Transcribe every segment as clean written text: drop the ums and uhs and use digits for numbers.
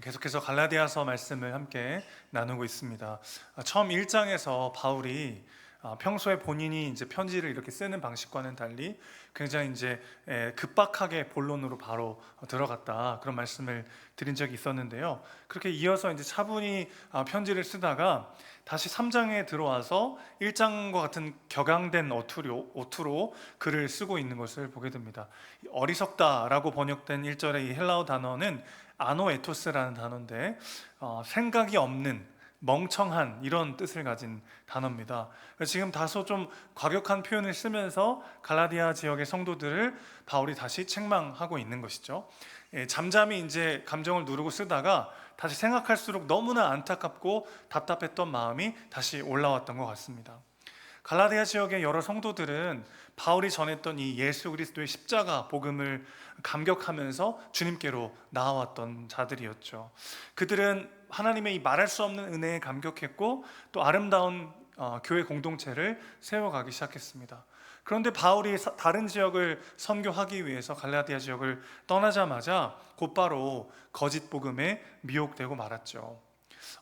계속해서 갈라디아서 말씀을 함께 나누고 있습니다. 처음 1장에서 바울이 평소에 본인이 이제 편지를 이렇게 쓰는 방식과는 달리 굉장히 이제 급박하게 본론으로 바로 들어갔다, 그런 말씀을 드린 적이 있었는데요. 그렇게 이어서 이제 차분히 편지를 쓰다가 다시 3장에 들어와서 1장과 같은 격앙된 어투로 글을 쓰고 있는 것을 보게 됩니다. 어리석다라고 번역된 1절의 이 헬라어 단어는 아노에토스라는 단어인데 생각이 없는, 멍청한, 이런 뜻을 가진 단어입니다. 지금 다소 좀 과격한 표현을 쓰면서 갈라디아 지역의 성도들을 바울이 다시 책망하고 있는 것이죠. 잠잠히 이제 감정을 누르고 쓰다가 다시 생각할수록 너무나 안타깝고 답답했던 마음이 다시 올라왔던 것 같습니다. 갈라디아 지역의 여러 성도들은 바울이 전했던 이 예수 그리스도의 십자가 복음을 감격하면서 주님께로 나아왔던 자들이었죠. 그들은 하나님의 이 말할 수 없는 은혜에 감격했고 또 아름다운 교회 공동체를 세워가기 시작했습니다. 그런데 바울이 다른 지역을 선교하기 위해서 갈라디아 지역을 떠나자마자 곧바로 거짓 복음에 미혹되고 말았죠.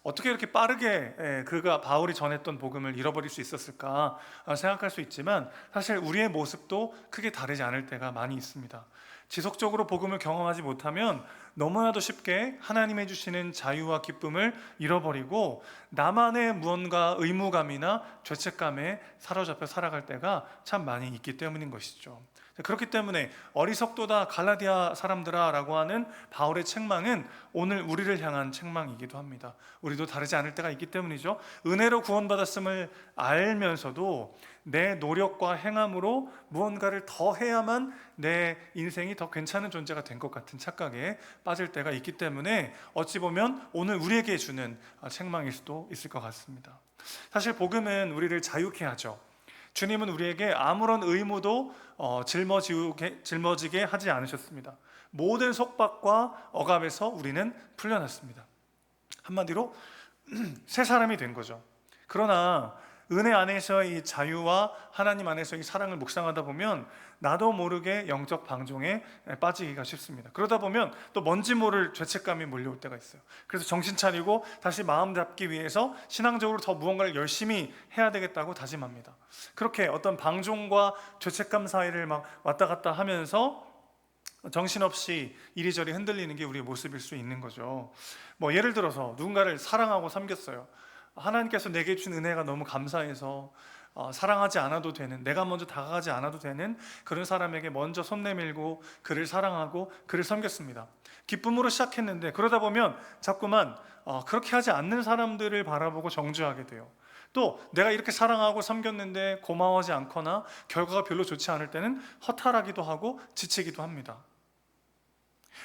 어떻게 이렇게 빠르게 그가 바울이 전했던 복음을 잃어버릴 수 있었을까 생각할 수 있지만, 사실 우리의 모습도 크게 다르지 않을 때가 많이 있습니다. 지속적으로 복음을 경험하지 못하면 너무나도 쉽게 하나님이 주시는 자유와 기쁨을 잃어버리고 나만의 무언가 의무감이나 죄책감에 사로잡혀 살아갈 때가 참 많이 있기 때문인 것이죠. 그렇기 때문에 어리석도다 갈라디아 사람들아 라고 하는 바울의 책망은 오늘 우리를 향한 책망이기도 합니다. 우리도 다르지 않을 때가 있기 때문이죠. 은혜로 구원받았음을 알면서도 내 노력과 행함으로 무언가를 더 해야만 내 인생이 더 괜찮은 존재가 된 것 같은 착각에 빠질 때가 있기 때문에 어찌 보면 오늘 우리에게 주는 책망일 수도 있을 것 같습니다. 사실 복음은 우리를 자유케 하죠. 주님은 우리에게 아무런 의무도 짊어지게 하지 않으셨습니다. 모든 속박과 억압에서 우리는 풀려났습니다. 한마디로 새 사람이 된 거죠. 그러나 은혜 안에서의 이 자유와 하나님 안에서의 이 사랑을 묵상하다 보면 나도 모르게 영적 방종에 빠지기가 쉽습니다. 그러다 보면 또 뭔지 모를 죄책감이 몰려올 때가 있어요. 그래서 정신 차리고 다시 마음 잡기 위해서 신앙적으로 더 무언가를 열심히 해야 되겠다고 다짐합니다. 그렇게 어떤 방종과 죄책감 사이를 막 왔다 갔다 하면서 정신없이 이리저리 흔들리는 게 우리의 모습일 수 있는 거죠. 예를 들어서 누군가를 사랑하고 섬겼어요. 하나님께서 내게 준 은혜가 너무 감사해서 사랑하지 않아도 되는, 내가 먼저 다가가지 않아도 되는 그런 사람에게 먼저 손 내밀고 그를 사랑하고 그를 섬겼습니다. 기쁨으로 시작했는데 그러다 보면 자꾸만 그렇게 하지 않는 사람들을 바라보고 정죄하게 돼요. 또 내가 이렇게 사랑하고 섬겼는데 고마워하지 않거나 결과가 별로 좋지 않을 때는 허탈하기도 하고 지치기도 합니다.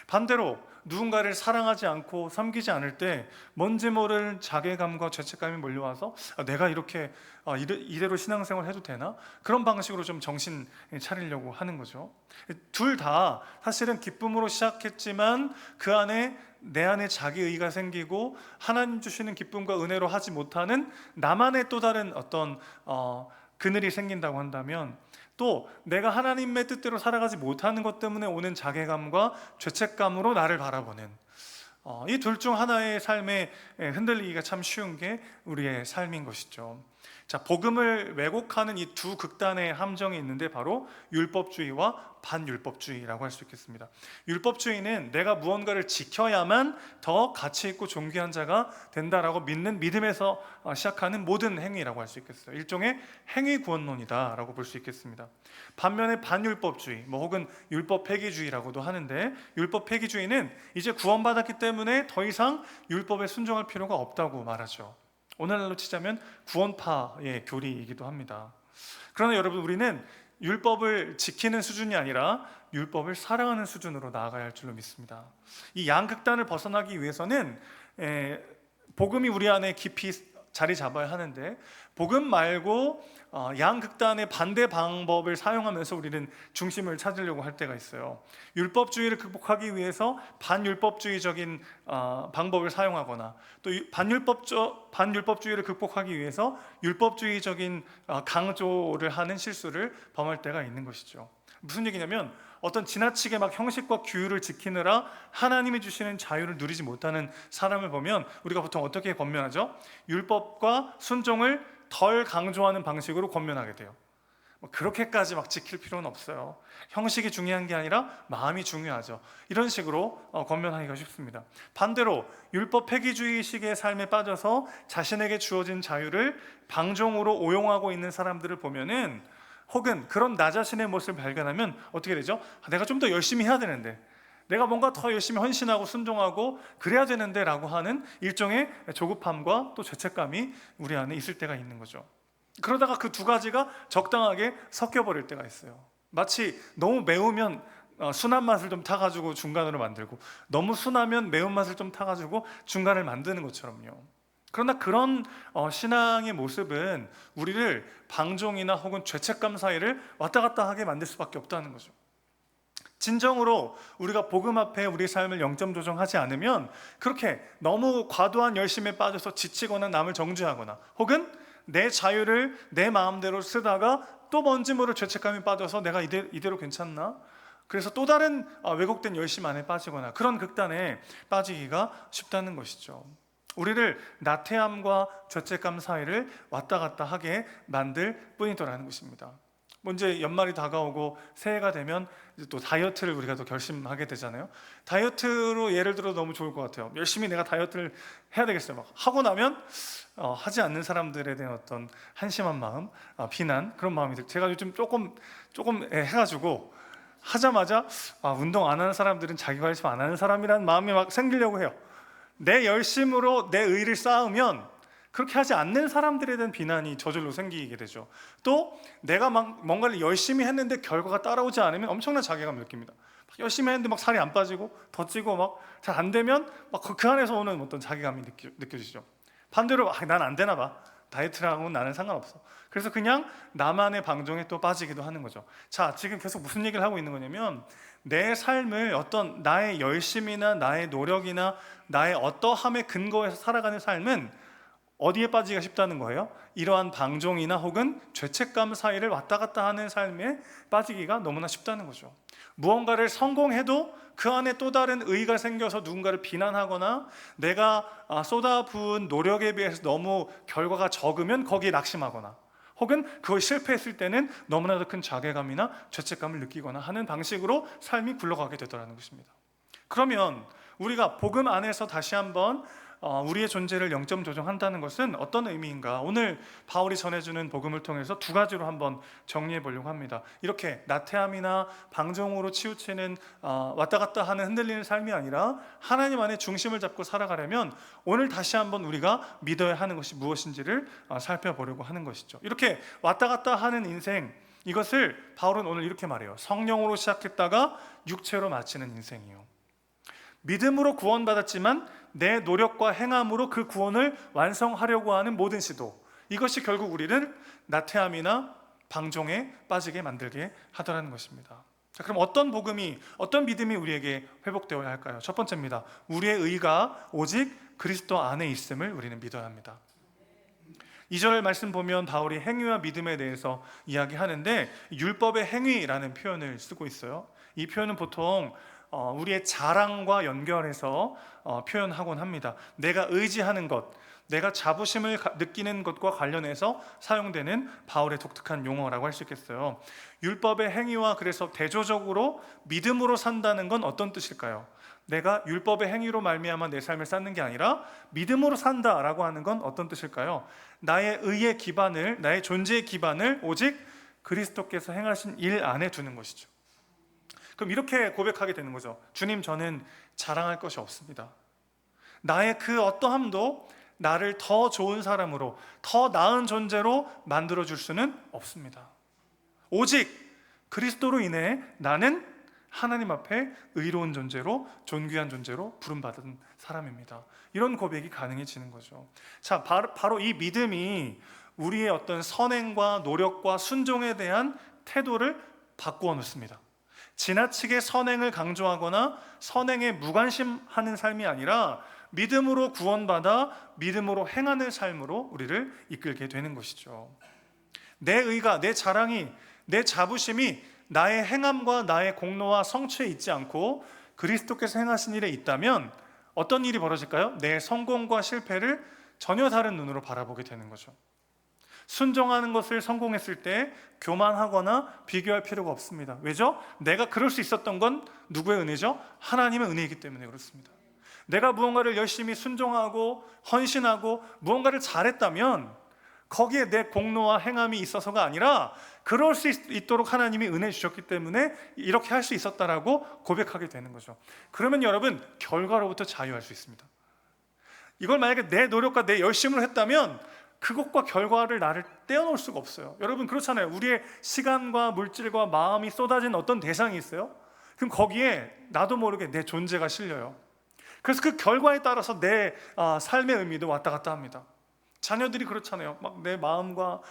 반대로 누군가를 사랑하지 않고 섬기지 않을 때 뭔지 모를 자괴감과 죄책감이 몰려와서 내가 이렇게 이대로 신앙생활 해도 되나? 그런 방식으로 좀 정신 차리려고 하는 거죠. 둘 다 사실은 기쁨으로 시작했지만 그 안에 내 안에 자기의가 생기고 하나님 주시는 기쁨과 은혜로 하지 못하는 나만의 또 다른 어떤 그늘이 생긴다고 한다면, 또 내가 하나님의 뜻대로 살아가지 못하는 것 때문에 오는 자괴감과 죄책감으로 나를 바라보는 이 둘 중 하나의 삶에 흔들리기가 참 쉬운 게 우리의 삶인 것이죠. 자, 복음을 왜곡하는 이 두 극단의 함정이 있는데 바로 율법주의와 반율법주의라고 할 수 있겠습니다. 율법주의는 내가 무언가를 지켜야만 더 가치 있고 존귀한 자가 된다라고 믿는 믿음에서 시작하는 모든 행위라고 할 수 있겠어요. 일종의 행위 구원론이다라고 볼 수 있겠습니다. 반면에 반율법주의, 혹은 율법 폐기주의라고도 하는데, 율법 폐기주의는 이제 구원받았기 때문에 더 이상 율법에 순종할 필요가 없다고 말하죠. 오늘날로 치자면 구원파의 교리이기도 합니다. 그러나 여러분, 우리는 율법을 지키는 수준이 아니라 율법을 사랑하는 수준으로 나아가야 할 줄로 믿습니다. 이 양극단을 벗어나기 위해서는 복음이 우리 안에 깊이 자리 잡아야 하는데, 복음 말고 양극단의 반대 방법을 사용하면서 우리는 중심을 찾으려고 할 때가 있어요. 율법주의를 극복하기 위해서 반율법주의적인 방법을 사용하거나, 또 반율법주의를 극복하기 위해서 율법주의적인 강조를 하는 실수를 범할 때가 있는 것이죠. 무슨 얘기냐면, 어떤 지나치게 막 형식과 규율을 지키느라 하나님이 주시는 자유를 누리지 못하는 사람을 보면 우리가 보통 어떻게 권면하죠? 율법과 순종을 덜 강조하는 방식으로 권면하게 돼요. 그렇게까지 막 지킬 필요는 없어요. 형식이 중요한 게 아니라 마음이 중요하죠. 이런 식으로 권면하기가 쉽습니다. 반대로 율법 폐기주의식의 삶에 빠져서 자신에게 주어진 자유를 방종으로 오용하고 있는 사람들을 보면은, 혹은 그런 나 자신의 모습을 발견하면 어떻게 되죠? 내가 좀 더 열심히 해야 되는데, 내가 뭔가 더 열심히 헌신하고 순종하고 그래야 되는데 라고 하는 일종의 조급함과 또 죄책감이 우리 안에 있을 때가 있는 거죠. 그러다가 그 두 가지가 적당하게 섞여버릴 때가 있어요. 마치 너무 매우면 순한 맛을 좀 타가지고 중간으로 만들고, 너무 순하면 매운맛을 좀 타가지고 중간을 만드는 것처럼요. 그러나 그런 신앙의 모습은 우리를 방종이나 혹은 죄책감 사이를 왔다 갔다 하게 만들 수밖에 없다는 거죠. 진정으로 우리가 복음 앞에 우리 삶을 영점 조정하지 않으면 그렇게 너무 과도한 열심에 빠져서 지치거나 남을 정죄하거나, 혹은 내 자유를 내 마음대로 쓰다가 또 뭔지 모를 죄책감에 빠져서 내가 이대로 괜찮나? 그래서 또 다른 왜곡된 열심 안에 빠지거나 그런 극단에 빠지기가 쉽다는 것이죠. 우리를 나태함과 죄책감 사이를 왔다 갔다 하게 만들 뿐이더라는 것입니다. 이제 연말이 다가오고 새해가 되면 이제 또 다이어트를 우리가 또 결심하게 되잖아요. 다이어트로 예를 들어 너무 좋을 것 같아요. 열심히 내가 다이어트를 해야 되겠어요. 막 하고 나면 하지 않는 사람들에 대한 어떤 한심한 마음, 비난, 그런 마음이 들어요. 제가 요즘 조금 해가지고 하자마자 운동 안 하는 사람들은 자기 관심 안 하는 사람이라는 마음이 막 생기려고 해요. 내 열심으로 내 의의를 쌓으면 그렇게 하지 않는 사람들에 대한 비난이 저절로 생기게 되죠. 또 내가 막 뭔가를 열심히 했는데 결과가 따라오지 않으면 엄청난 자괴감을 느낍니다. 열심히 했는데 막 살이 안 빠지고 더 찌고 막 잘 안 되면 막 그 안에서 오는 어떤 자괴감이 느껴지죠. 반대로 난 안 되나 봐, 다이어트랑은 나는 상관없어, 그래서 그냥 나만의 방종에 또 빠지기도 하는 거죠. 자, 지금 계속 무슨 얘기를 하고 있는 거냐면, 내 삶을 어떤 나의 열심이나 나의 노력이나 나의 어떠함에 근거해서 살아가는 삶은 어디에 빠지기가 쉽다는 거예요? 이러한 방종이나 혹은 죄책감 사이를 왔다 갔다 하는 삶에 빠지기가 너무나 쉽다는 거죠. 무언가를 성공해도 그 안에 또 다른 의의가 생겨서 누군가를 비난하거나, 내가 쏟아부은 노력에 비해서 너무 결과가 적으면 거기에 낙심하거나, 혹은 그걸 실패했을 때는 너무나도 큰 자괴감이나 죄책감을 느끼거나 하는 방식으로 삶이 굴러가게 되더라는 것입니다. 그러면 우리가 복음 안에서 다시 한번 우리의 존재를 영점 조정한다는 것은 어떤 의미인가? 오늘 바울이 전해주는 복음을 통해서 두 가지로 한번 정리해 보려고 합니다. 이렇게 나태함이나 방종으로 치우치는 왔다 갔다 하는 흔들리는 삶이 아니라 하나님 안에 중심을 잡고 살아가려면 오늘 다시 한번 우리가 믿어야 하는 것이 무엇인지를 살펴보려고 하는 것이죠. 이렇게 왔다 갔다 하는 인생, 이것을 바울은 오늘 이렇게 말해요. 성령으로 시작했다가 육체로 마치는 인생이요. 믿음으로 구원받았지만 내 노력과 행함으로 그 구원을 완성하려고 하는 모든 시도, 이것이 결국 우리를 나태함이나 방종에 빠지게 만들게 하더라는 것입니다. 자, 그럼 어떤 복음이, 어떤 믿음이 우리에게 회복되어야 할까요? 첫 번째입니다. 우리의 의가 오직 그리스도 안에 있음을 우리는 믿어야 합니다. 2절 말씀 보면 바울이 행위와 믿음에 대해서 이야기하는데 율법의 행위라는 표현을 쓰고 있어요. 이 표현은 보통 우리의 자랑과 연결해서 표현하곤 합니다. 내가 의지하는 것, 내가 자부심을 느끼는 것과 관련해서 사용되는 바울의 독특한 용어라고 할 수 있겠어요. 율법의 행위와 그래서 대조적으로 믿음으로 산다는 건 어떤 뜻일까요? 내가 율법의 행위로 말미암아 내 삶을 쌓는 게 아니라 믿음으로 산다라고 하는 건 어떤 뜻일까요? 나의 의의 기반을, 나의 존재의 기반을 오직 그리스도께서 행하신 일 안에 두는 것이죠. 그럼 이렇게 고백하게 되는 거죠. 주님, 저는 자랑할 것이 없습니다. 나의 그 어떠함도 나를 더 좋은 사람으로, 더 나은 존재로 만들어줄 수는 없습니다. 오직 그리스도로 인해 나는 하나님 앞에 의로운 존재로, 존귀한 존재로 부름받은 사람입니다. 이런 고백이 가능해지는 거죠. 자, 바로 이 믿음이 우리의 어떤 선행과 노력과 순종에 대한 태도를 바꾸어 놓습니다. 지나치게 선행을 강조하거나 선행에 무관심하는 삶이 아니라 믿음으로 구원받아 믿음으로 행하는 삶으로 우리를 이끌게 되는 것이죠. 내 의가, 내 자랑이, 내 자부심이 나의 행함과 나의 공로와 성취에 있지 않고 그리스도께서 행하신 일에 있다면 어떤 일이 벌어질까요? 내 성공과 실패를 전혀 다른 눈으로 바라보게 되는 거죠. 순종하는 것을 성공했을 때 교만하거나 비교할 필요가 없습니다. 왜죠? 내가 그럴 수 있었던 건 누구의 은혜죠? 하나님의 은혜이기 때문에 그렇습니다. 내가 무언가를 열심히 순종하고 헌신하고 무언가를 잘했다면 거기에 내 공로와 행함이 있어서가 아니라 그럴 수 있도록 하나님이 은혜 주셨기 때문에 이렇게 할 수 있었다라고 고백하게 되는 거죠. 그러면 여러분, 결과로부터 자유할 수 있습니다. 이걸 만약에 내 노력과 내 열심으로 했다면 그것과 결과를 나를 떼어놓을 수가 없어요. 여러분 그렇잖아요. 우리의 시간과 물질과 마음이 쏟아진 어떤 대상이 있어요. 그럼 거기에 나도 모르게 내 존재가 실려요. 그래서 그 결과에 따라서 내 삶의 의미도 왔다 갔다 합니다. 자녀들이 그렇잖아요. 막 내 마음과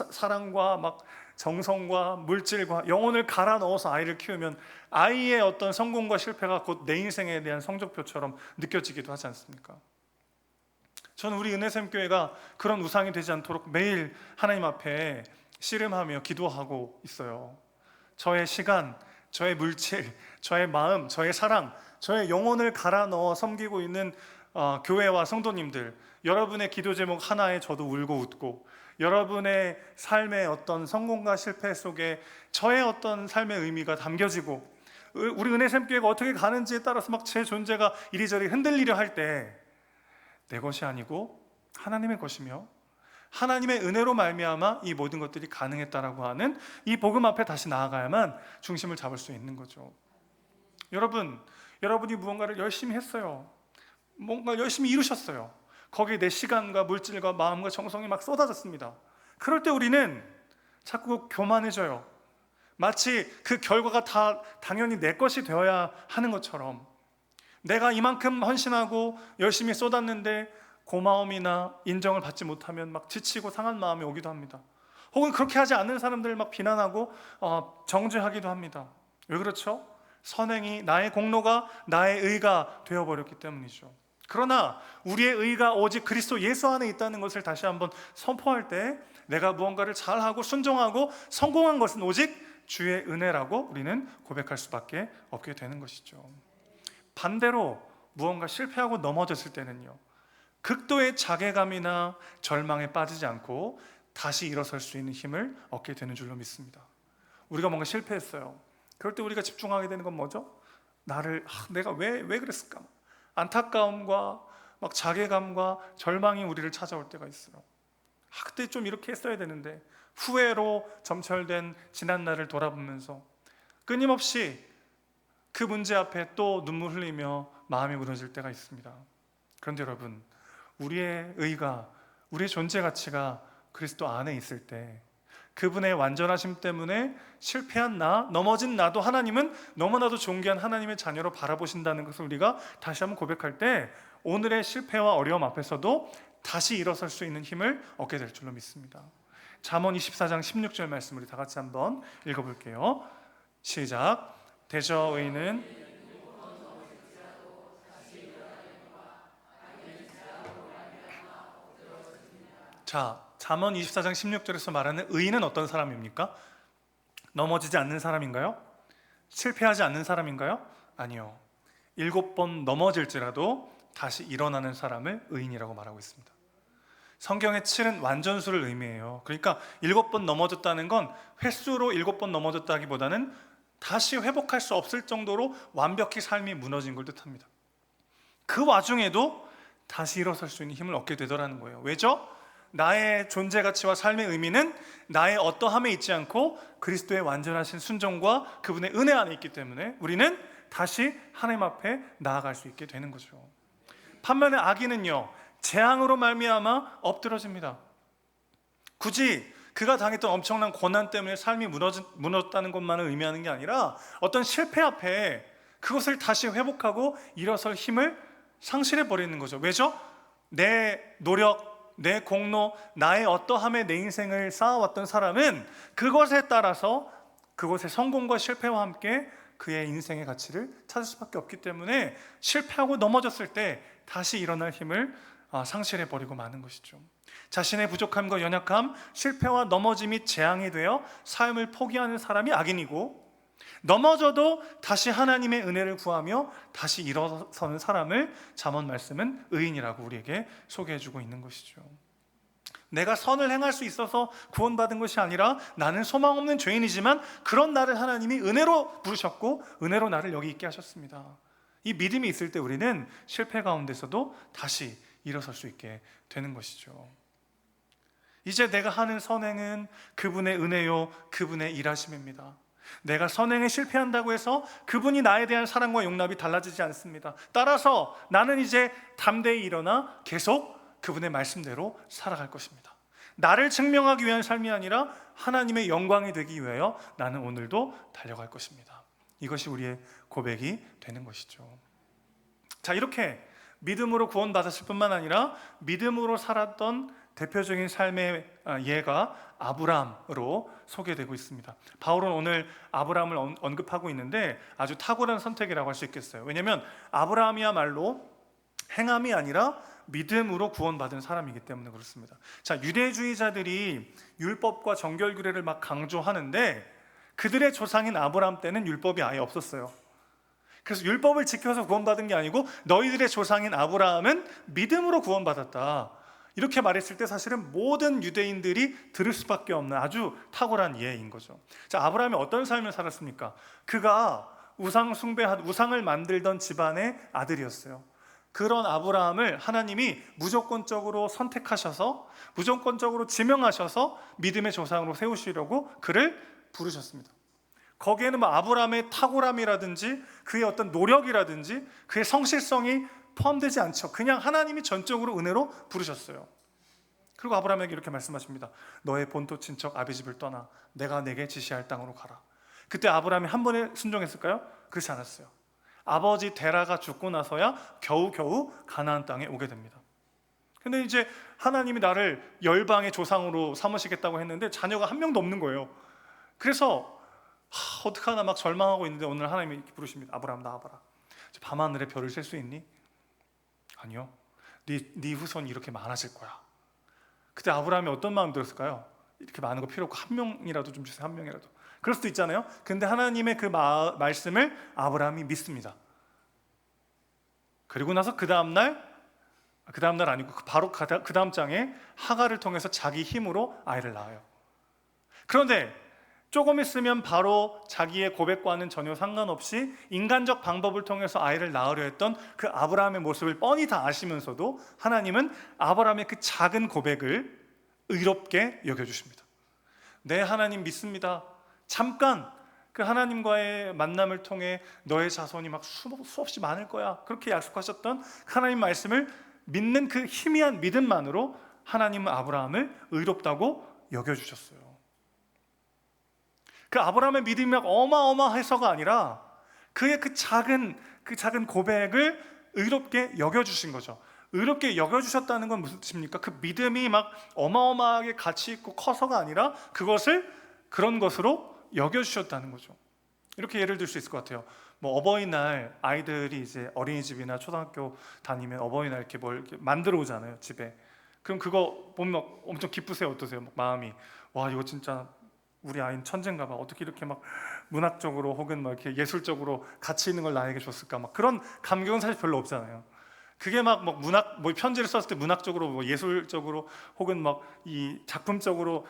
사랑과 막 정성과 물질과 영혼을 갈아 넣어서 아이를 키우면 아이의 어떤 성공과 실패가 곧 내 인생에 대한 성적표처럼 느껴지기도 하지 않습니까? 저는 우리 은혜샘교회가 그런 우상이 되지 않도록 매일 하나님 앞에 씨름하며 기도하고 있어요. 저의 시간, 저의 물질, 저의 마음, 저의 사랑, 저의 영혼을 갈아 넣어 섬기고 있는 교회와 성도님들, 여러분의 기도 제목 하나에 저도 울고 웃고, 여러분의 삶의 어떤 성공과 실패 속에 저의 어떤 삶의 의미가 담겨지고, 우리 은혜샘교회가 어떻게 가는지에 따라서 막 제 존재가 이리저리 흔들리려 할 때 내 것이 아니고 하나님의 것이며 하나님의 은혜로 말미암아 이 모든 것들이 가능했다라고 하는 이 복음 앞에 다시 나아가야만 중심을 잡을 수 있는 거죠. 여러분이 무언가를 열심히 했어요. 뭔가 열심히 이루셨어요. 거기에 내 시간과 물질과 마음과 정성이 막 쏟아졌습니다. 그럴 때 우리는 자꾸 교만해져요. 마치 그 결과가 다 당연히 내 것이 되어야 하는 것처럼, 내가 이만큼 헌신하고 열심히 쏟았는데 고마움이나 인정을 받지 못하면 막 지치고 상한 마음이 오기도 합니다. 혹은 그렇게 하지 않는 사람들을 막 비난하고 정죄하기도 합니다. 왜 그렇죠? 선행이, 나의 공로가 나의 의가 되어버렸기 때문이죠. 그러나 우리의 의가 오직 그리스도 예수 안에 있다는 것을 다시 한번 선포할 때, 내가 무언가를 잘하고 순종하고 성공한 것은 오직 주의 은혜라고 우리는 고백할 수밖에 없게 되는 것이죠. 반대로 무언가 실패하고 넘어졌을 때는요, 극도의 자괴감이나 절망에 빠지지 않고 다시 일어설 수 있는 힘을 얻게 되는 줄로 믿습니다. 우리가 뭔가 실패했어요. 그럴 때 우리가 집중하게 되는 건 뭐죠? 내가 왜 그랬을까? 안타까움과 막 자괴감과 절망이 우리를 찾아올 때가 있어요. 그때 좀 이렇게 했어야 되는데, 후회로 점철된 지난 날을 돌아보면서 끊임없이 그 문제 앞에 또 눈물 흘리며 마음이 무너질 때가 있습니다. 그런데 여러분, 우리의 의가, 우리의 존재 가치가 그리스도 안에 있을 때, 그분의 완전하심 때문에 실패한 나, 넘어진 나도 하나님은 너무나도 존귀한 하나님의 자녀로 바라보신다는 것을 우리가 다시 한번 고백할 때, 오늘의 실패와 어려움 앞에서도 다시 일어설 수 있는 힘을 얻게 될 줄로 믿습니다. 잠언 24장 16절 말씀 우리 다 같이 한번 읽어볼게요. 시작. 대저 의인은 잠언 24장 16절에서 말하는 의인은 어떤 사람입니까? 넘어지지 않는 사람인가요? 실패하지 않는 사람인가요? 아니요. 7번 넘어질지라도 다시 일어나는 사람을 의인이라고 말하고 있습니다. 성경의 7은 완전수를 의미해요. 그러니까 7번 넘어졌다는 건 횟수로 7번 넘어졌다기보다는 다시 회복할 수 없을 정도로 완벽히 삶이 무너진 걸 뜻합니다. 그 와중에도 다시 일어설 수 있는 힘을 얻게 되더라는 거예요. 왜죠? 나의 존재 가치와 삶의 의미는 나의 어떠함에 있지 않고 그리스도의 완전하신 순종과 그분의 은혜 안에 있기 때문에 우리는 다시 하나님 앞에 나아갈 수 있게 되는 거죠. 반면에 악인은요, 재앙으로 말미암아 엎드러집니다. 굳이 그가 당했던 엄청난 고난 때문에 삶이 무너졌다는 것만을 의미하는 게 아니라 어떤 실패 앞에 그것을 다시 회복하고 일어설 힘을 상실해 버리는 거죠. 왜죠? 내 노력, 내 공로, 나의 어떠함에 내 인생을 쌓아왔던 사람은 그것에 따라서 그것의 성공과 실패와 함께 그의 인생의 가치를 찾을 수밖에 없기 때문에 실패하고 넘어졌을 때 다시 일어날 힘을 상실해 버리고 마는 것이죠. 자신의 부족함과 연약함, 실패와 넘어짐 및 재앙이 되어 삶을 포기하는 사람이 악인이고, 넘어져도 다시 하나님의 은혜를 구하며 다시 일어서는 사람을 잠언 말씀은 의인이라고 우리에게 소개해주고 있는 것이죠. 내가 선을 행할 수 있어서 구원받은 것이 아니라 나는 소망 없는 죄인이지만 그런 나를 하나님이 은혜로 부르셨고 은혜로 나를 여기 있게 하셨습니다. 이 믿음이 있을 때 우리는 실패 가운데서도 다시 일어설 수 있게 되는 것이죠. 이제 내가 하는 선행은 그분의 은혜요, 그분의 일하심입니다. 내가 선행에 실패한다고 해서 그분이 나에 대한 사랑과 용납이 달라지지 않습니다. 따라서 나는 이제 담대히 일어나 계속 그분의 말씀대로 살아갈 것입니다. 나를 증명하기 위한 삶이 아니라 하나님의 영광이 되기 위하여 나는 오늘도 달려갈 것입니다. 이것이 우리의 고백이 되는 것이죠. 자, 이렇게 믿음으로 구원받았을 뿐만 아니라 믿음으로 살았던 대표적인 삶의 예가 아브라함으로 소개되고 있습니다. 바울은 오늘 아브라함을 언급하고 있는데 아주 탁월한 선택이라고 할 수 있겠어요. 왜냐하면 아브라함이야말로 행함이 아니라 믿음으로 구원받은 사람이기 때문에 그렇습니다. 자, 유대주의자들이 율법과 정결규례를 막 강조하는데 그들의 조상인 아브라함 때는 율법이 아예 없었어요. 그래서 율법을 지켜서 구원받은 게 아니고 너희들의 조상인 아브라함은 믿음으로 구원받았다, 이렇게 말했을 때 사실은 모든 유대인들이 들을 수밖에 없는 아주 탁월한 예인 거죠. 자, 아브라함이 어떤 삶을 살았습니까? 그가 우상을 만들던 집안의 아들이었어요. 그런 아브라함을 하나님이 무조건적으로 선택하셔서 무조건적으로 지명하셔서 믿음의 조상으로 세우시려고 그를 부르셨습니다. 거기에는 뭐 아브라함의 탁월함이라든지 그의 어떤 노력이라든지 그의 성실성이 포함되지 않죠. 그냥 하나님이 전적으로 은혜로 부르셨어요. 그리고 아브라함에게 이렇게 말씀하십니다. 너의 본토 친척 아비 집을 떠나 내가 내게 지시할 땅으로 가라. 그때 아브라함이 한 번에 순종했을까요? 그렇지 않았어요. 아버지 데라가 죽고 나서야 겨우겨우 가나안 땅에 오게 됩니다. 근데 이제 하나님이 나를 열방의 조상으로 삼으시겠다고 했는데 자녀가 한 명도 없는 거예요. 그래서 어떡하나 막 절망하고 있는데 오늘 하나님이 부르십니다. 아브라함 나와봐라. 밤하늘에 별을 셀 수 있니? 아니요. 네 후손이 이렇게 많아질 거야. 그때 아브라함이 어떤 마음 들었을까요? 이렇게 많은 거 필요 없고 한 명이라도 좀 주세요. 한 명이라도. 그럴 수도 있잖아요. 근데 하나님의 그 말씀을 아브라함이 믿습니다. 그리고 나서 그 다음 날 아니고 바로 그 다음 장에 하갈을 통해서 자기 힘으로 아이를 낳아요. 그런데 조금 있으면 바로 자기의 고백과는 전혀 상관없이 인간적 방법을 통해서 아이를 낳으려 했던 그 아브라함의 모습을 뻔히 다 아시면서도 하나님은 아브라함의 그 작은 고백을 의롭게 여겨주십니다. 네, 하나님 믿습니다. 잠깐 그 하나님과의 만남을 통해 너의 자손이 막 수없이 많을 거야, 그렇게 약속하셨던 하나님 말씀을 믿는 그 희미한 믿음만으로 하나님은 아브라함을 의롭다고 여겨주셨어요. 그 아브라함의 믿음이 막 어마어마해서가 아니라 그의 그 작은 고백을 의롭게 여겨주신 거죠. 의롭게 여겨주셨다는 건 무슨 뜻입니까? 그 믿음이 막 어마어마하게 가치 있고 커서가 아니라 그것을 그런 것으로 여겨주셨다는 거죠. 이렇게 예를 들 수 있을 것 같아요. 뭐 어버이날 아이들이 이제 어린이집이나 초등학교 다니면 어버이날 이렇게 뭘 이렇게 만들어 오잖아요, 집에. 그럼 그거 보면 막 엄청 기쁘세요? 어떠세요? 막 마음이 와, 이거 진짜 우리 아이는 천재인가 봐. 어떻게 이렇게 막 문학적으로 혹은 막 이렇게 예술적으로 가치 있는 걸 나에게 줬을까? 막 그런 감격은 사실 별로 없잖아요. 그게 막 문학, 뭐 편지를 썼을 때 문학적으로, 뭐 예술적으로 혹은 막 이 작품적으로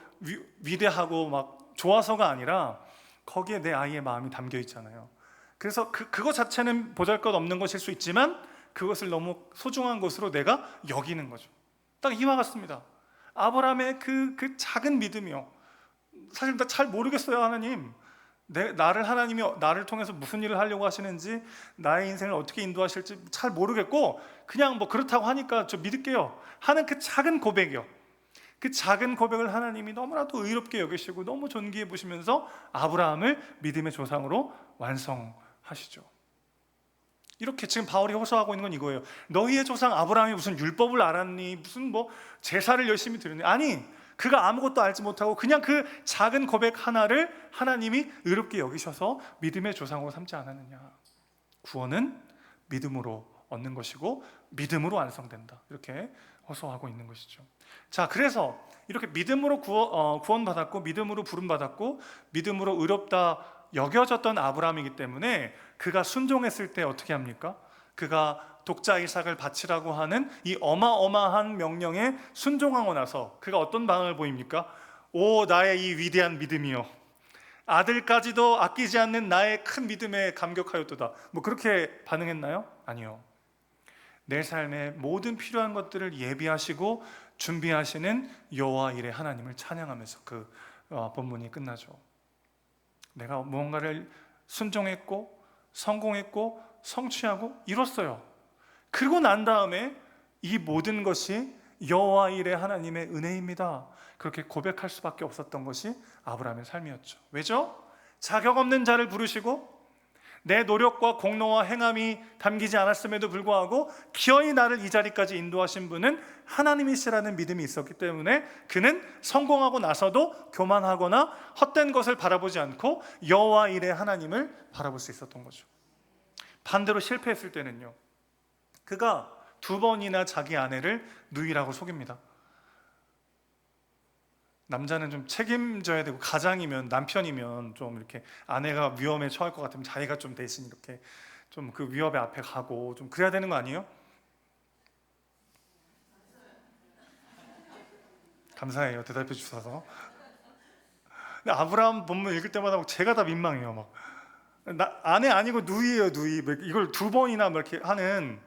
위대하고 막 좋아서가 아니라 거기에 내 아이의 마음이 담겨 있잖아요. 그래서 그거 자체는 보잘것없는 것일 수 있지만 그것을 너무 소중한 것으로 내가 여기는 거죠. 딱 이와 같습니다. 아브라함의 그 작은 믿음이요. 사실 나 잘 모르겠어요, 하나님. 하나님이 나를 통해서 무슨 일을 하려고 하시는지, 나의 인생을 어떻게 인도하실지 잘 모르겠고 그냥 뭐 그렇다고 하니까 저 믿을게요 하는 그 작은 고백이요. 그 작은 고백을 하나님이 너무나도 의롭게 여기시고 너무 존귀해 보시면서 아브라함을 믿음의 조상으로 완성하시죠. 이렇게 지금 바울이 호소하고 있는 건 이거예요. 너희의 조상 아브라함이 무슨 율법을 알았니? 무슨 뭐 제사를 열심히 드렸니? 아니, 그가 아무것도 알지 못하고 그냥 그 작은 고백 하나를 하나님이 의롭게 여기셔서 믿음의 조상으로 삼지 않았느냐. 구원은 믿음으로 얻는 것이고 믿음으로 완성된다. 이렇게 호소하고 있는 것이죠. 자, 그래서 이렇게 믿음으로 구원받았고 믿음으로 부름받았고 믿음으로 의롭다 여겨졌던 아브라함이기 때문에 그가 순종했을 때 어떻게 합니까? 그가 독자 이삭을 바치라고 하는 이 어마어마한 명령에 순종하고 나서 그가 어떤 반응을 보입니까? 오, 나의 이 위대한 믿음이여, 아들까지도 아끼지 않는 나의 큰 믿음에 감격하였도다. 뭐 그렇게 반응했나요? 아니요. 내 삶의 모든 필요한 것들을 예비하시고 준비하시는 여호와 일의 하나님을 찬양하면서 그 본문이 끝나죠. 내가 무언가를 순종했고 성공했고 성취하고 이뤘어요. 그리고 난 다음에 이 모든 것이 여호와 일의 하나님의 은혜입니다. 그렇게 고백할 수밖에 없었던 것이 아브라함의 삶이었죠. 왜죠? 자격 없는 자를 부르시고 내 노력과 공로와 행함이 담기지 않았음에도 불구하고 기어이 나를 이 자리까지 인도하신 분은 하나님이시라는 믿음이 있었기 때문에 그는 성공하고 나서도 교만하거나 헛된 것을 바라보지 않고 여호와 일의 하나님을 바라볼 수 있었던 거죠. 반대로 실패했을 때는요, 그가 2번이나 자기 아내를 누이라고 속입니다. 남자는 좀 책임져야 되고, 가장이면, 남편이면 좀 이렇게 아내가 위험에 처할 것 같으면 자기가 좀 대신 이렇게 좀 그 위협의 앞에 가고 좀 그래야 되는 거 아니에요? 감사해요, 대답해 주셔서. 근데 아브라함 본문 읽을 때마다 제가 다 민망해요. 막 아내 아니고 누이예요, 누이. 이걸 2번이나 이렇게 하는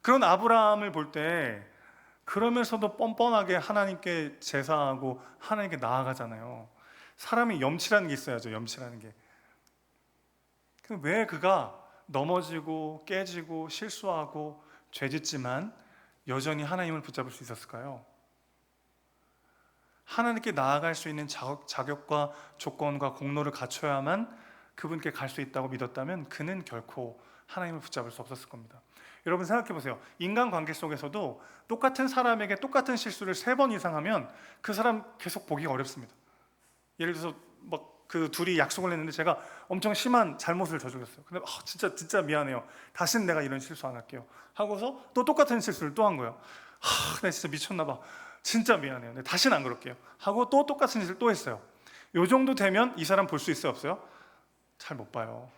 그런 아브라함을 볼 때, 그러면서도 뻔뻔하게 하나님께 제사하고 하나님께 나아가잖아요. 사람이 염치라는 게 있어야죠. 염치라는 게. 왜 그가 넘어지고 깨지고 실수하고 죄짓지만 여전히 하나님을 붙잡을 수 있었을까요? 하나님께 나아갈 수 있는 자격과 조건과 공로를 갖춰야만 그분께 갈 수 있다고 믿었다면 그는 결코 하나님을 붙잡을 수 없었을 겁니다. 여러분 생각해 보세요. 인간관계 속에서도 똑같은 사람에게 똑같은 실수를 3번 이상 하면 그 사람 계속 보기가 어렵습니다. 예를 들어서 막 그 둘이 약속을 했는데 제가 엄청 심한 잘못을 저질렀어요. 근데 진짜 미안해요. 다시는 내가 이런 실수 안 할게요 하고서 또 똑같은 실수를 또 한 거예요. 내가 진짜 미쳤나 봐. 진짜 미안해요. 근데 다시는 안 그럴게요 하고 또 똑같은 실수를 또 했어요. 요 정도 되면 이 사람 볼 수 있어요, 없어요? 잘 못 봐요.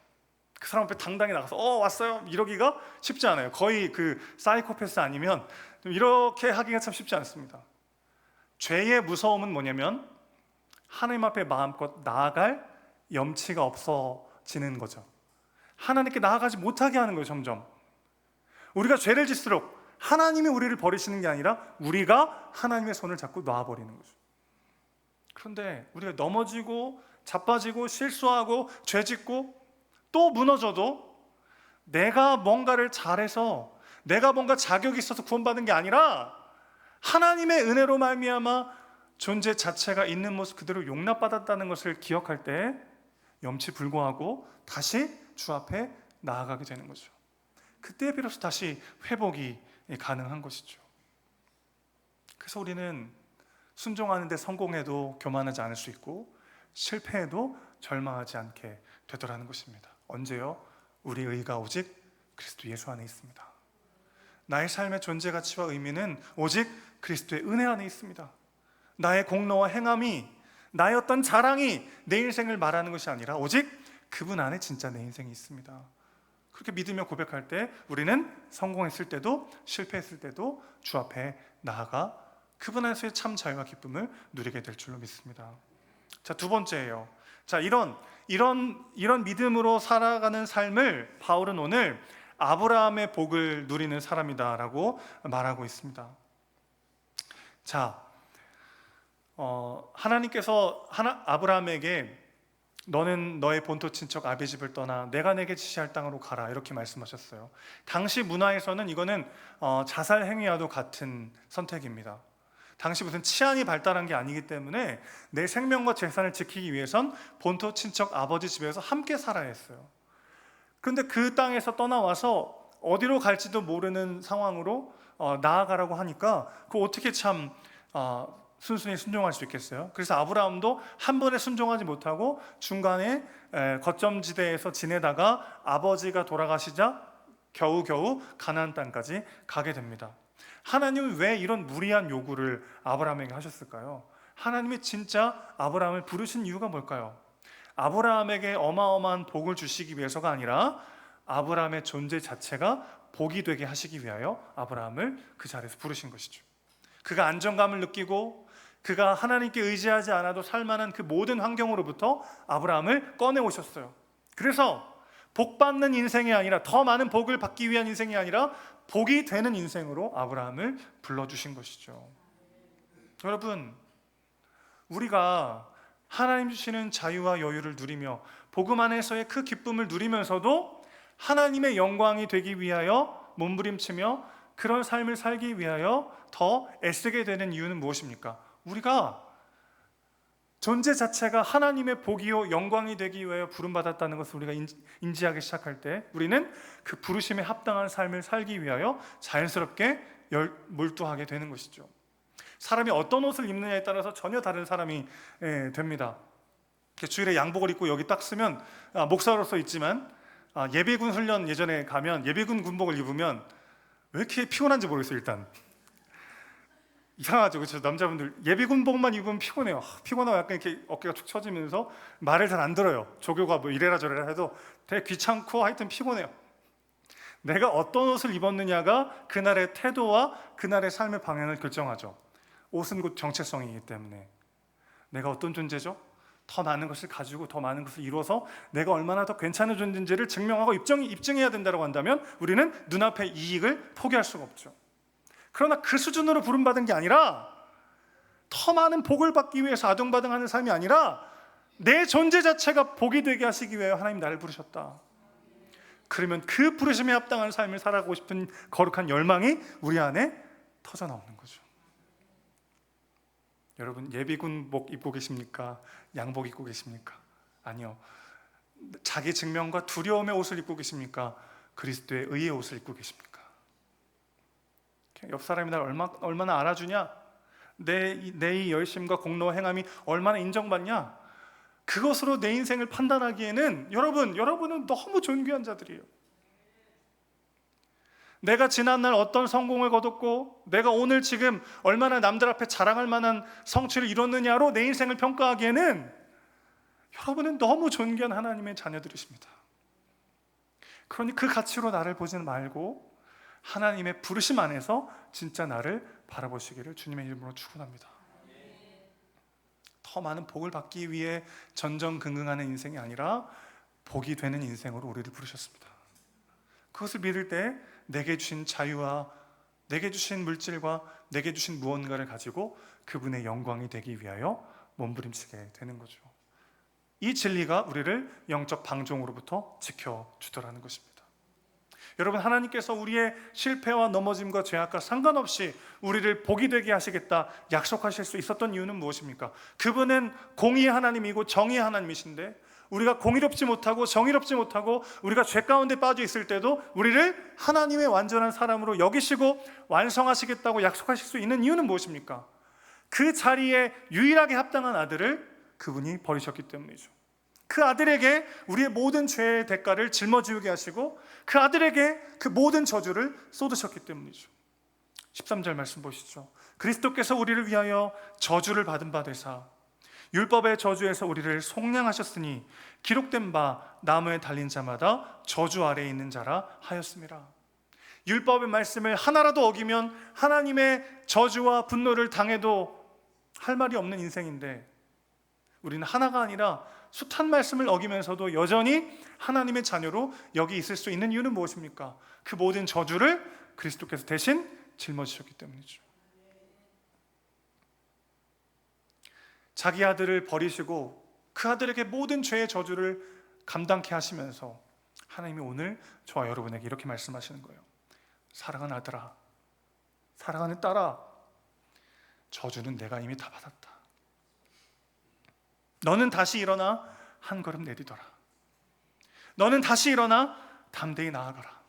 그 사람 앞에 당당히 나가서 왔어요 이러기가 쉽지 않아요. 거의 그 사이코패스 아니면 좀 이렇게 하기가 참 쉽지 않습니다. 죄의 무서움은 뭐냐면 하나님 앞에 마음껏 나아갈 염치가 없어지는 거죠. 하나님께 나아가지 못하게 하는 거예요. 점점 우리가 죄를 짓을수록 하나님이 우리를 버리시는 게 아니라 우리가 하나님의 손을 잡고 놔버리는 거죠. 그런데 우리가 넘어지고 자빠지고 실수하고 죄짓고 또 무너져도 내가 뭔가를 잘해서 내가 뭔가 자격이 있어서 구원받은 게 아니라 하나님의 은혜로 말미암아 존재 자체가 있는 모습 그대로 용납받았다는 것을 기억할 때 염치 불구하고 다시 주 앞에 나아가게 되는 거죠. 그때 비로소 다시 회복이 가능한 것이죠. 그래서 우리는 순종하는데 성공해도 교만하지 않을 수 있고 실패해도 절망하지 않게 되더라는 것입니다. 언제요? 우리 의가 오직 그리스도 예수 안에 있습니다. 나의 삶의 존재 가치와 의미는 오직 그리스도의 은혜 안에 있습니다. 나의 공로와 행함이, 나의 어떤 자랑이 내 인생을 말하는 것이 아니라 오직 그분 안에 진짜 내 인생이 있습니다. 그렇게 믿으며 고백할 때 우리는 성공했을 때도 실패했을 때도 주 앞에 나아가 그분 안에서의 참 자유와 기쁨을 누리게 될 줄로 믿습니다. 자, 2번째예요. 자, 이런 믿음으로 살아가는 삶을 바울은 오늘 아브라함의 복을 누리는 사람이다라고 말하고 있습니다. 자, 하나님께서 아브라함에게 너는 너의 본토 친척 아비 집을 떠나 내가 내게 지시할 땅으로 가라 이렇게 말씀하셨어요. 당시 문화에서는 이거는 자살 행위와도 같은 선택입니다. 당시 무슨 치안이 발달한 게 아니기 때문에 내 생명과 재산을 지키기 위해선 본토 친척 아버지 집에서 함께 살아야 했어요. 그런데 그 땅에서 떠나와서 어디로 갈지도 모르는 상황으로 나아가라고 하니까 그거 어떻게 참 순순히 순종할 수 있겠어요? 그래서 아브라함도 한 번에 순종하지 못하고 중간에 거점지대에서 지내다가 아버지가 돌아가시자 겨우겨우 가나안 땅까지 가게 됩니다. 하나님은 왜 이런 무리한 요구를 아브라함에게 하셨을까요? 하나님이 진짜 아브라함을 부르신 이유가 뭘까요? 아브라함에게 어마어마한 복을 주시기 위해서가 아니라 아브라함의 존재 자체가 복이 되게 하시기 위하여 아브라함을 그 자리에서 부르신 것이죠. 그가 안정감을 느끼고 그가 하나님께 의지하지 않아도 살만한 그 모든 환경으로부터 아브라함을 꺼내 오셨어요. 그래서 복 받는 인생이 아니라, 더 많은 복을 받기 위한 인생이 아니라 복이 되는 인생으로 아브라함을 불러주신 것이죠. 여러분, 우리가 하나님 주시는 자유와 여유를 누리며 복음 안에서의 그 기쁨을 누리면서도 하나님의 영광이 되기 위하여 몸부림치며 그런 삶을 살기 위하여 더 애쓰게 되는 이유는 무엇입니까? 우리가 존재 자체가 하나님의 복이요 영광이 되기 위하여 부름받았다는 것을 우리가 인지하기 시작할 때 우리는 그 부르심에 합당한 삶을 살기 위하여 자연스럽게 몰두하게 되는 것이죠. 사람이 어떤 옷을 입느냐에 따라서 전혀 다른 사람이 됩니다. 주일에 양복을 입고 여기 딱 쓰면 목사로서 있지만 예비군 훈련 예전에 가면 예비군 군복을 입으면 왜 이렇게 피곤한지 모르겠어요. 일단 이상하죠, 그렇죠? 남자분들 예비군복만 입으면 피곤해요. 피곤하고 약간 이렇게 어깨가 축 처지면서 말을 잘 안 들어요. 조교가 뭐 이래라 저래라 해도 되게 귀찮고 하여튼 피곤해요. 내가 어떤 옷을 입었느냐가 그날의 태도와 그날의 삶의 방향을 결정하죠. 옷은 곧 정체성이기 때문에 내가 어떤 존재죠? 더 많은 것을 가지고 더 많은 것을 이루어서 내가 얼마나 더 괜찮은 존재인지를 증명하고 입증해야 된다고 한다면 우리는 눈앞의 이익을 포기할 수가 없죠. 그러나 그 수준으로 부름받은 게 아니라, 더 많은 복을 받기 위해서 아둥바둥하는 삶이 아니라 내 존재 자체가 복이 되게 하시기 위해 하나님 나를 부르셨다. 그러면 그 부르심에 합당한 삶을 살아가고 싶은 거룩한 열망이 우리 안에 터져 나오는 거죠. 여러분, 예비군복 입고 계십니까? 양복 입고 계십니까? 아니요. 자기 증명과 두려움의 옷을 입고 계십니까? 그리스도의 의의 옷을 입고 계십니까? 옆 사람이 날 얼마나 알아주냐? 내 이 열심과 공로와 행함이 얼마나 인정받냐? 그것으로 내 인생을 판단하기에는 여러분은 너무 존귀한 자들이에요. 내가 지난날 어떤 성공을 거뒀고 내가 오늘 지금 얼마나 남들 앞에 자랑할 만한 성취를 이뤘느냐로 내 인생을 평가하기에는 여러분은 너무 존귀한 하나님의 자녀들이십니다. 그러니 그 가치로 나를 보지는 말고 하나님의 부르심 안에서 진짜 나를 바라보시기를 주님의 이름으로 축원합니다. 더 많은 복을 받기 위해 전전긍긍하는 인생이 아니라 복이 되는 인생으로 우리를 부르셨습니다. 그것을 믿을 때 내게 주신 자유와 내게 주신 물질과 내게 주신 무언가를 가지고 그분의 영광이 되기 위하여 몸부림치게 되는 거죠. 이 진리가 우리를 영적 방종으로부터 지켜주더라는 것입니다. 여러분, 하나님께서 우리의 실패와 넘어짐과 죄악과 상관없이 우리를 복이 되게 하시겠다 약속하실 수 있었던 이유는 무엇입니까? 그분은 공의의 하나님이고 정의의 하나님이신데 우리가 공의롭지 못하고 정의롭지 못하고 우리가 죄 가운데 빠져 있을 때도 우리를 하나님의 완전한 사람으로 여기시고 완성하시겠다고 약속하실 수 있는 이유는 무엇입니까? 그 자리에 유일하게 합당한 아들을 그분이 버리셨기 때문이죠. 그 아들에게 우리의 모든 죄의 대가를 짊어지게 하시고 그 아들에게 그 모든 저주를 쏟으셨기 때문이죠. 13절 말씀 보시죠. 그리스도께서 우리를 위하여 저주를 받은 바 되사 율법의 저주에서 우리를 속량하셨으니 기록된 바 나무에 달린 자마다 저주 아래에 있는 자라 하였습니다. 율법의 말씀을 하나라도 어기면 하나님의 저주와 분노를 당해도 할 말이 없는 인생인데 우리는 하나가 아니라 숱한 말씀을 어기면서도 여전히 하나님의 자녀로 여기 있을 수 있는 이유는 무엇입니까? 그 모든 저주를 그리스도께서 대신 짊어지셨기 때문이죠. 자기 아들을 버리시고 그 아들에게 모든 죄의 저주를 감당케 하시면서 하나님이 오늘 저와 여러분에게 이렇게 말씀하시는 거예요. 사랑하는 아들아, 사랑하는 딸아, 저주는 내가 이미 다 받았다. 너는 다시 일어나 한 걸음 내디더라. 너는 다시 일어나 담대히 나아가라.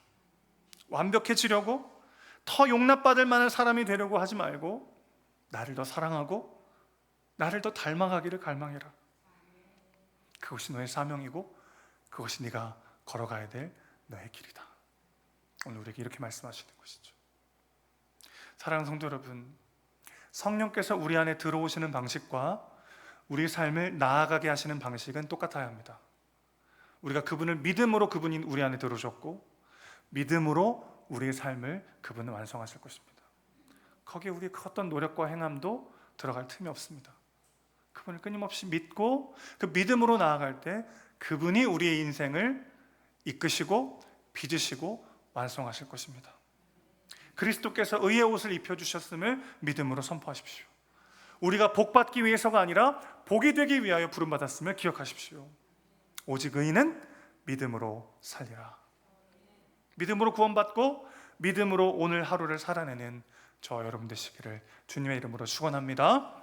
완벽해지려고 더 용납받을 만한 사람이 되려고 하지 말고 나를 더 사랑하고 나를 더 닮아가기를 갈망해라. 그것이 너의 사명이고 그것이 네가 걸어가야 될 너의 길이다. 오늘 우리에게 이렇게 말씀하시는 것이죠. 사랑하는 성도 여러분, 성령께서 우리 안에 들어오시는 방식과 우리 삶을 나아가게 하시는 방식은 똑같아야 합니다. 우리가 그분을 믿음으로 그분이 우리 안에 들어오셨고 믿음으로 우리의 삶을 그분은 완성하실 것입니다. 거기에 우리의 어떤 노력과 행함도 들어갈 틈이 없습니다. 그분을 끊임없이 믿고 그 믿음으로 나아갈 때 그분이 우리의 인생을 이끄시고 빚으시고 완성하실 것입니다. 그리스도께서 의의 옷을 입혀주셨음을 믿음으로 선포하십시오. 우리가 복받기 위해서가 아니라 복이 되기 위하여 부름받았음을 기억하십시오. 오직 의인은 믿음으로 살리라. 믿음으로 구원받고 믿음으로 오늘 하루를 살아내는 저 여러분 되시기를 주님의 이름으로 축원합니다.